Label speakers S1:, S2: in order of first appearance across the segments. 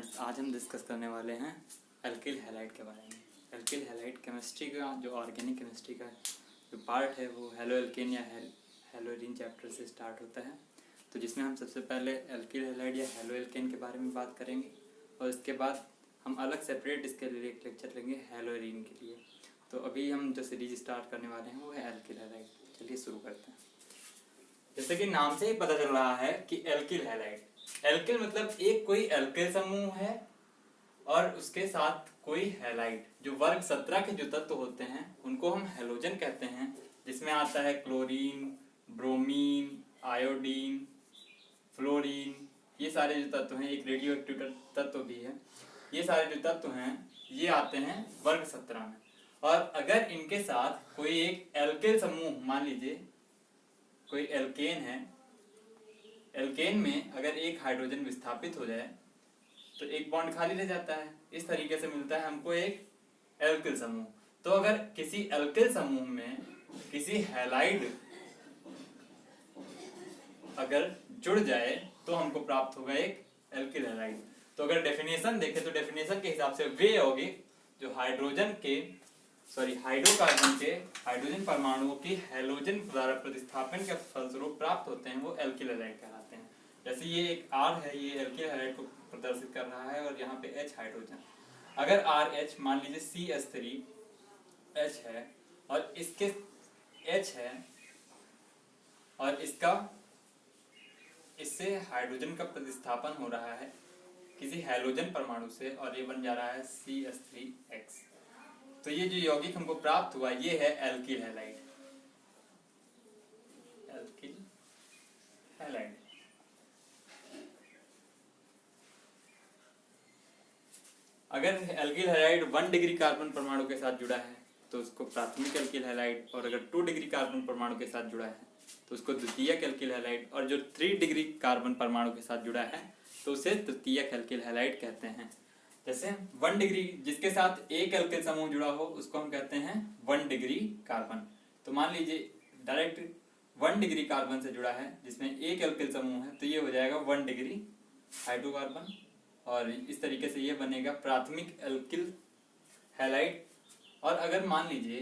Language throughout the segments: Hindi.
S1: फ्रेंड्स, आज हम डिस्कस करने वाले हैं एल्किल हैलाइड के बारे में। एल्किल हैलाइड केमिस्ट्री का जो ऑर्गेनिक केमिस्ट्री का जो पार्ट है वो हेलो एल्केन या हेलोरीन चैप्टर से स्टार्ट होता है। तो जिसमें हम सबसे पहले एल्किल हैलाइड या हेलो एल्केन के बारे में बात करेंगे और इसके बाद हम अलग सेपरेट इसके लिए एक लेक्चर लेंगे हेलोरीन के लिए। तो अभी हम जो सीरीज स्टार्ट करने वाले हैं वो है एल्किल हैलाइड। चलिए शुरू करते हैं। जैसे कि नाम से ही पता चल रहा है कि एल्किल हैलाइड, एल्किल मतलब एक कोई एल्किल समूह है और उसके साथ कोई हैलाइड। जो वर्ग 17 के जो तत्व होते हैं उनको हम हैलोजन कहते हैं, जिसमें आता है क्लोरीन, ब्रोमीन, आयोडीन, फ्लोरीन। ये सारे जो तत्व हैं, एक रेडियो एक्टिव तत्व भी है। ये सारे जो तत्व हैं ये आते हैं वर्ग 17 में। और अगर इनके साथ कोई एक एल्किल समूह, मान लीजिए कोई एल्केन है, एल्केन में अगर एक हाइड्रोजन विस्थापित हो जाए तो एक बॉन्ड खाली रह जाता है। इस तरीके से मिलता है हमको एक एल्किल समूह। तो अगर किसी एल्किल समूह में किसी हैलाइड अगर जुड़ जाए तो हमको प्राप्त होगा एक एल्किल हैलाइड। तो अगर डेफिनेशन देखें तो डेफिनेशन के हिसाब से वे होगी जो हाइड्रोकार्बन के हाइड्रोजन परमाणुओं की हैलोजन द्वारा प्रतिस्थापन के फलस्वरूप प्राप्त होते हैं वो एल्किल हैलाइड कहलाते हैं। जैसे ये एक R है, ये एल्किल हैलाइड को प्रदर्शित कर रहा है और यहाँ पे H हाइड्रोजन। अगर RH मान लीजिए CH3H है और इसके H है और इससे हाइड्रोजन का प्रतिस्थापन हो रहा है किसी हैलोजन परमाणु से और ये बन जा रहा है CH3X। तो ये जो यौगिक हमको प्राप्त हुआ ये है एल्किल हैलाइड। एल्किल हैलाइड अगर एल्किल हैलाइड 1 डिग्री कार्बन परमाणु के साथ जुड़ा है तो उसको प्राथमिक एल्किल हैलाइड, और अगर 2 डिग्री कार्बन परमाणु के साथ जुड़ा है तो उसको द्वितीयक एल्किल हैलाइड, और जो 3 डिग्री कार्बन परमाणु के साथ जुड़ा है तो उसे तृतीयक एल्किल हैलाइड कहते हैं। जैसे 1 डिग्री जिसके साथ एक एल्किल समूह जुड़ा हो उसको हम कहते हैं 1 डिग्री कार्बन। तो मान लीजिए डायरेक्ट 1 डिग्री कार्बन से जुड़ा है जिसमें एक एल्किल समूह है तो ये हो जाएगा 1 डिग्री हाइड्रोकार्बन, और इस तरीके से ये बनेगा प्राथमिक एल्किल हैलाइड। और अगर मान लीजिए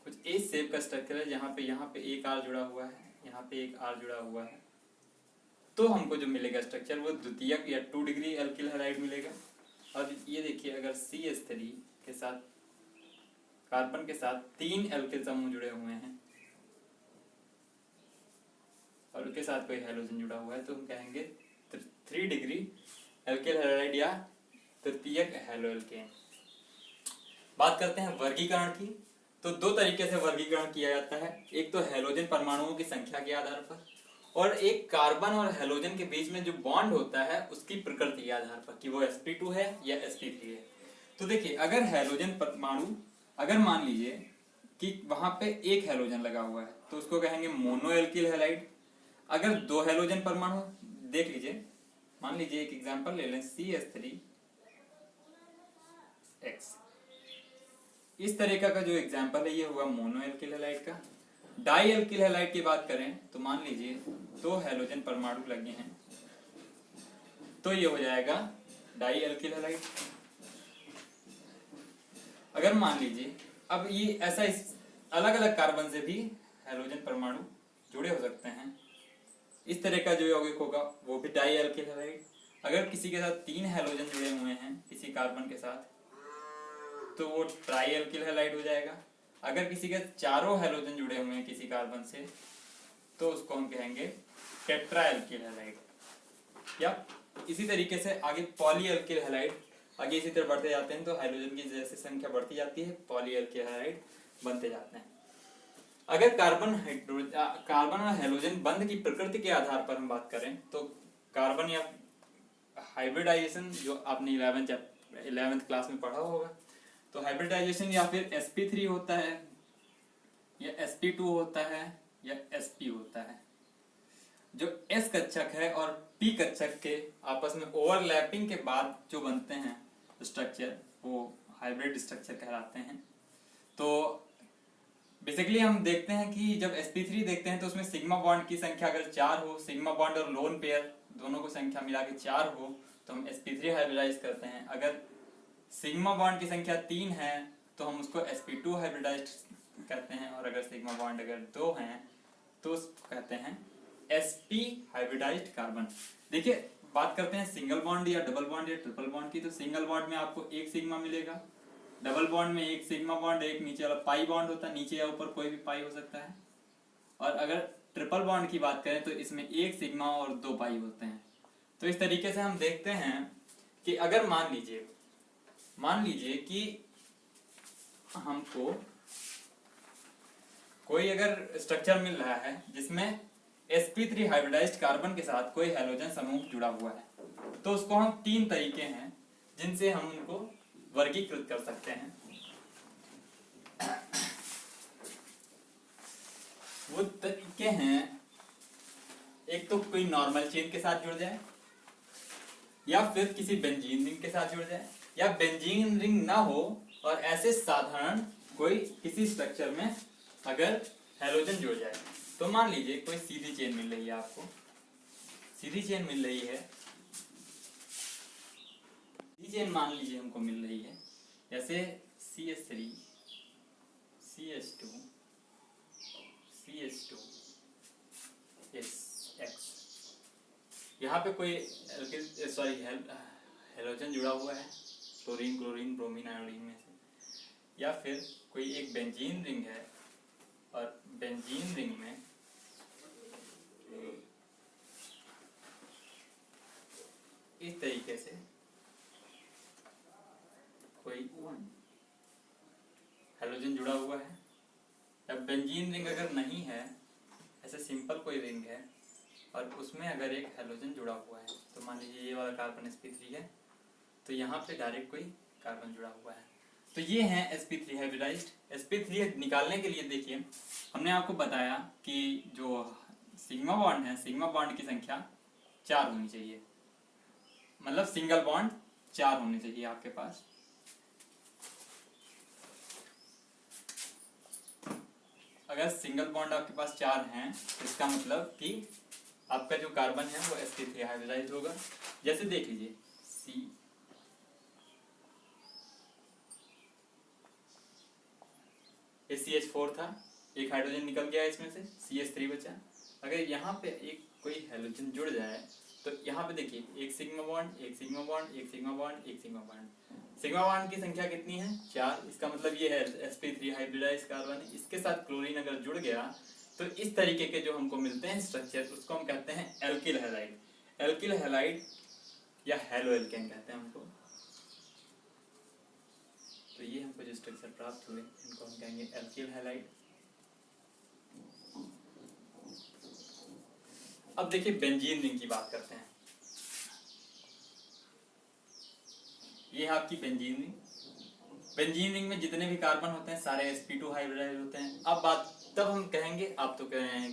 S1: कुछ इस शेप का स्ट्रक्चर है यहाँ पे एक R जुड़ा हुआ है, यहाँ पे एक R जुड़ा हुआ है, तो हमको जो मिलेगा स्ट्रक्चर वो द्वितीयक या 2 डिग्री एल्किल हैलाइड मिलेगा। और ये देखिए अगर CH3 के साथ कार्बन के साथ 3 एल्किल समूह जुड़े हुए हैं और उसके साथ कोई हैलोजन जुड़ा हुआ है तो हम कहेंगे 3 डिग्री एल्किल हैलाइड या तृतीयक हैलो एल्केन। बात करते हैं वर्गीकरण की। तो 2 तरीके से वर्गीकरण किया जाता है, एक तो हैलोजन परमाणुओं की संख्या के आधार पर, और एक कार्बन और हैलोजन के बीच में जो बॉन्ड होता है उसकी प्रकृति के आधार पर कि वो sp2 है या sp3 है। तो देखिए अगर हैलोजन परमाणु, अगर मान लीजिए कि वहां पे एक हैलोजन लगा हुआ है तो उसको कहेंगे मोनो एल्किल हैलाइड। अगर 2 हैलोजन परमाणु, देख लीजिए, मान लीजिए एक एग्जांपल ले लें CH3X। इस तरीका का जो एग्जांपल है ये हुआ मोनो एल्किल हैलाइड का। डाई एल्किल हैलाइड की बात करें तो मान लीजिए 2 हैलोजन परमाणु लगे हैं तो ये हो जाएगा डाई एल्किल हैलाइड। अगर मान लीजिए अब ये ऐसा अलग अलग कार्बन से भी हैलोजन परमाणु जुड़े हो सकते हैं, इस तरह का जो यौगिक होगा वो भी डाई एल्किल हैलाइड। अगर किसी के साथ 3 हैलोजन जुड़े हुए हैं किसी कार्बन के साथ तो वो ट्राई एल्किल हैलाइड हो जाएगा। अगर किसी के चारों हैलोजन जुड़े हुए हैं किसी कार्बन से तो उसको हम कहेंगे टेट्रा एल्किल हैलाइड। या इसी तरीके से आगे पॉली एल्किल हैलाइड, आगे इसी तरह बढ़ते जाते हैं तो हैलोजन की जैसे संख्या बढ़ती जाती है पॉली एल्किल हैलाइड बनते जाते हैं। अगर कार्बन और हैलोजन बंध की प्रकृति के आधार पर हम बात करें तो कार्बन या हाइब्रिडाइजेशन जो आपने 11th क्लास में पढ़ा होगा, तो हाइब्रिडाइजेशन या फिर sp3 होता है या sp2 होता है या sp होता है। जो s कक्षक है और p कक्षक के आपस में ओवरलैपिंग के बाद जो बनते हैं स्ट्रक्चर वो हाइब्रिड स्ट्रक्चर कहलाते हैं। तो बेसिकली हम देखते हैं कि जब sp3 देखते हैं तो उसमें सिग्मा बॉन्ड की संख्या अगर 4 हो, सिग्मा बॉन्ड और लोन पेयर दोनों को संख्या मिला के 4 हो तो हम sp3 हाइब्रिडाइज करते हैं। अगर सिग्मा बॉन्ड की संख्या 3 है तो हम उसको sp2 हाइब्रिडाइज कहते हैं, और अगर सिग्मा बॉन्ड अगर 2 हैं तो उसको कहते हैं sp हाइब्रिडाइज्ड कार्बन। देखिए बात करते हैं सिंगल बॉन्ड या डबल बॉन्ड या ट्रिपल बॉन्ड की, तो सिंगल बॉन्ड में आपको एक सिग्मा मिलेगा, डबल बॉन्ड में एक सिग्मा बॉन्ड, एक नीचे वाला पाई बॉन्ड होता है, नीचे या ऊपर कोई भी पाई हो सकता है। और अगर ट्रिपल बॉन्ड की बात करें तो इसमें एक सिग्मा और 2 पाई होते हैं। तो इस तरीके से हम देखते हैं कि अगर मान लीजिए कि हमको कोई अगर स्ट्रक्चर मिल रहा है जिसमें sp3 हाइब्रिडाइज्ड कार्बन के साथ कोई हैलोजन समूह जुड़ा हुआ है, तो उसको हम 3 तरीके हैं जिनसे हम उनको वर्गीकृत कर सकते हैं। वो तरीके हैं, एक तो कोई नॉर्मल चेन के साथ जुड़ जाए, या फिर किसी बेंजीन रिंग के साथ जुड़ जाए, या बेंजीन रिंग ना हो और ऐसे साधारण कोई किसी स्ट्रक्चर में अगर हैलोजन जुड़ जाए। तो मान लीजिए कोई सीधी चेन मिल रही है, आपको सीधी चेन मिल रही है, सीधी चेन मान लीजिए हमको मिल रही है, जैसे CH3 CH2 CH2 SX, यहाँ पे कोई हैलोजन जुड़ा हुआ है क्लोरीन क्लोरीन ब्रोमीन आयोडीन में से, या फिर कोई एक बेंजीन रिंग है और बेंजीन रिंग में इस तरीके से कोई हैलोजन जुड़ा हुआ है। अब बेंजीन रिंग अगर नहीं है, ऐसे सिंपल कोई रिंग है और उसमें अगर एक हैलोजन जुड़ा हुआ है, तो मान लीजिए ये वाला कार्बन sp3 है, तो यहाँ पे डायरेक्ट कोई कार्बन जुड़ा हुआ है। तो ये है sp3 हाइब्रिडाइज्ड। sp3 निकालने के लिए देखिए हमने आपको बताया कि जो सिग्मा बॉन्ड है, सिग्मा बॉन्ड की संख्या 4 होनी चाहिए, मतलब सिंगल बॉन्ड 4 होने चाहिए आपके पास। अगर सिंगल बॉन्ड आपके पास 4 हैं तो इसका मतलब कि आपका जो कार्बन है वो sp3 हाइब्रिडाइज होगा। जैसे देख लीजिए CH4 था, एक हाइड्रोजन निकल गया इसमें से, CH3 बचा। अगर यहाँ पे एक कोई हैलोजन जुड़ जाए तो यहाँ पे देखिए एक सिग्मा बॉन्ड, एक सिग्मा बॉन्ड, एक सिग्मा बॉन्ड, एक सिग्मा बॉन्ड। सिग्मा बॉन्ड की संख्या कितनी है? 4। इसका मतलब ये है sp3 हाइब्रिडाइज कार्बन है। इसके साथ क्लोरीन अगर जुड़ गया तो इस तरीके के जो हमको मिलते हैं स्ट्रक्चर, उसको हम कहते हैं एल्किल हैलाइड। एल्किल हैलाइड या हैलो एल्केन कहते हैं हमको। तो ये हमको जो स्ट्रक्चर प्राप्त हुए इनको हम कहेंगे एल्किल हैलाइड। अब देखिए बेंजीन रिंग की बात करते हैं। ये है आपकी बेंजीन रिंग। बेंजीन रिंग में जितने भी कार्बन होते हैं सारे sp2 हाइब्रिडाइज होते हैं। अब बात तब हम कहेंगे, आप तो कह रहे हैं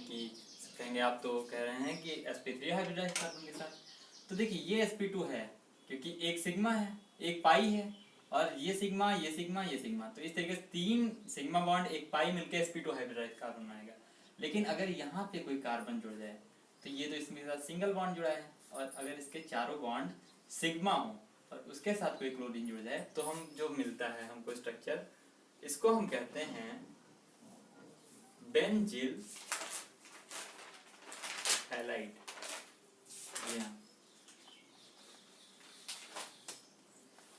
S1: कि sp3 हाइब्रिडाइज कार्बन के साथ। तो देखिए ये sp2 है क्योंकि एक सिग्मा है, एक पाई है, और ये सिग्मा, ये सिग्मा, ये सिग्मा, तो इस तरीके से 3 सिग्मा बॉन्ड एक पाई मिलकर sp2 हाइब्रिडाइज कार्बन बनाएगा। लेकिन अगर यहाँ पे कोई कार्बन जुड़ जाए तो ये तो इसके साथ सिंगल बॉन्ड जुड़ा है, और अगर इसके चारों बॉन्ड सिग्मा हो और उसके साथ कोई क्लोरीन जुड़ जाए तो हम जो मिलता है हमको स्ट्रक्चर, इसको हम कहते हैं बेंजील हैलाइड।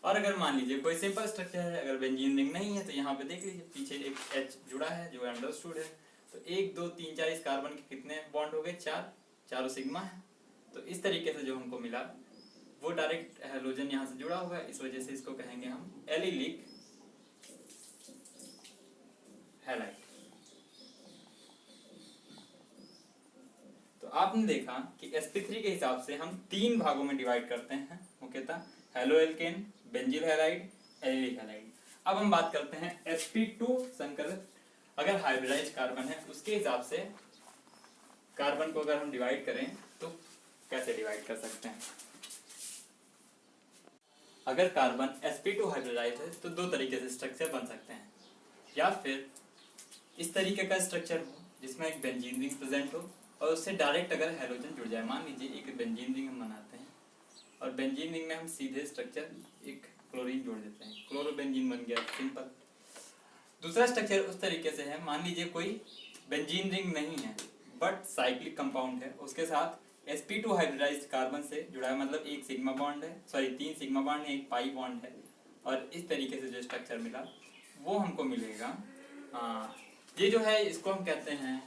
S1: और अगर मान लीजिए कोई सिंपल स्ट्रक्चर है, अगर बेंजीन रिंग नहीं है, तो यहाँ पे देख लीजिए पीछे एक H जुड़ा है जो अंडरस्टूड है। तो 1 2 3 4 इस कार्बन के कितने बॉन्ड हो गए? 4, चारों सिग्मा है। तो इस तरीके से जो हमको मिला वो डायरेक्ट हैलोजन यहाँ से जुड़ा हुआ है, इस वजह से इसको कहेंगे हम एलिलिक हैलाइड। तो आपने देखा कि sp3 के हिसाब से हम 3 भागों में डिवाइड करते हैं मुख्यतः, haloalkane, benzyl halide, allylic halide. अब हम बात करते हैं sp2 संकलित अगर हाइब्रिडाइज कार्बन है उसके हिसाब से कार्बन को अगर हम डिवाइड करें तो कैसे डिवाइड कर सकते हैं। अगर कार्बन sp2 हाइब्रिडाइज है तो 2 तरीके से स्ट्रक्चर बन सकते हैं, या फिर इस तरीके का स्ट्रक्चर हो जिसमें एक बेंजीन रिंग प्रेजेंट हो और उससे डायरेक्ट अगर हैलोजन जुड़ जाए। मान लीजिए एक बेंजीन रिंग हम बनाते हैं और बेंजीन रिंग में हम सीधे स्ट्रक्चर एक क्लोरीन जोड़ देते हैं, क्लोरोबेंजीन बन गया, सिंपल। दूसरा स्ट्रक्चर उस तरीके से है, मान लीजिए कोई बेंजीन रिंग नहीं है बट साइक्लिक कंपाउंड है, उसके साथ sp2 हाइब्रिडाइज्ड कार्बन से जुड़ा है, मतलब एक सिग्मा बॉन्ड है, सॉरी 3 सिग्मा बॉन्ड है, एक पाई बॉन्ड है, और इस तरीके से जो स्ट्रक्चर मिला वो हमको मिलेगा। ये जो है इसको हम कहते हैं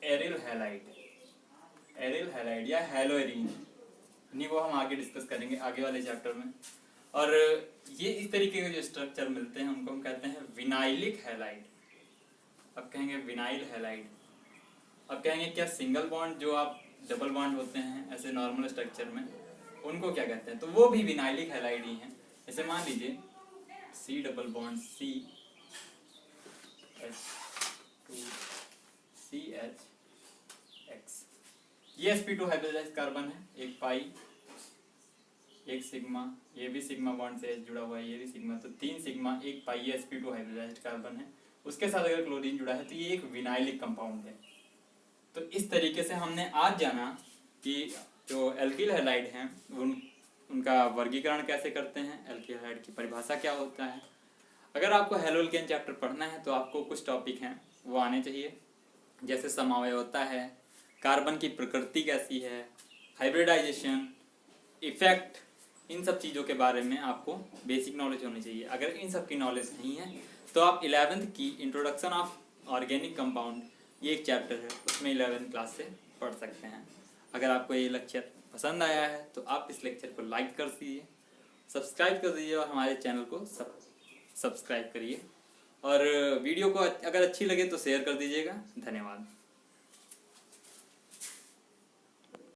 S1: एरिल हैलाइड, एरिल हैलाइड या हैलोएरीन, इन्हीं को हम आगे डिस्कस करेंगे आगे वाले चैप्टर में। और ये इस तरीके के जो स्ट्रक्चर मिलते हैं उनको हम कहते हैं विनाइलिक हैलाइड। अब कहेंगे विनाइल हैलाइड, अब कहेंगे क्या सिंगल बॉन्ड जो आप डबल बॉन्ड होते हैं ऐसे नॉर्मल स्ट्रक्चर में उनको क्या कहते हैं, तो वो भी विनाइलिक हैलाइड ही हैं। जैसे मान लीजिए C double bond C CH2CH, ये sp2 हाइब्रिडाइज्ड कार्बन है, एक पाई एक सिग्मा, ये भी सिग्मा बॉन्ड से जुड़ा हुआ है, ये भी सिग्मा, तो 3 सिग्मा एक पाई, ये sp2 हाइब्रिडाइज्ड कार्बन है, उसके साथ अगर क्लोरीन जुड़ा है तो ये एक विनाइलिक कंपाउंड है। तो इस तरीके से हमने आज जाना कि जो एल्किल हैलाइड हैं उनका वर्गीकरण कैसे करते हैं, एल्किल हैलाइड की परिभाषा क्या होता है। अगर आपको हैलोएल्केन चैप्टर पढ़ना है तो आपको कुछ टॉपिक हैं वो आने चाहिए, जैसे समअवयवता है, कार्बन की प्रकृति कैसी है, हाइब्रिडाइजेशन, इफेक्ट, इन सब चीज़ों के बारे में आपको बेसिक नॉलेज होनी चाहिए। अगर इन सब की नॉलेज नहीं है तो आप 11th की इंट्रोडक्शन ऑफ ऑर्गेनिक कंपाउंड, ये एक चैप्टर है, उसमें 11th क्लास से पढ़ सकते हैं। अगर आपको ये लेक्चर पसंद आया है तो आप इस लेक्चर को लाइक कर दीजिए, सब्सक्राइब कर दीजिए और हमारे चैनल को सब्सक्राइब करिए, और वीडियो को अगर अच्छी लगे तो शेयर कर दीजिएगा। धन्यवाद।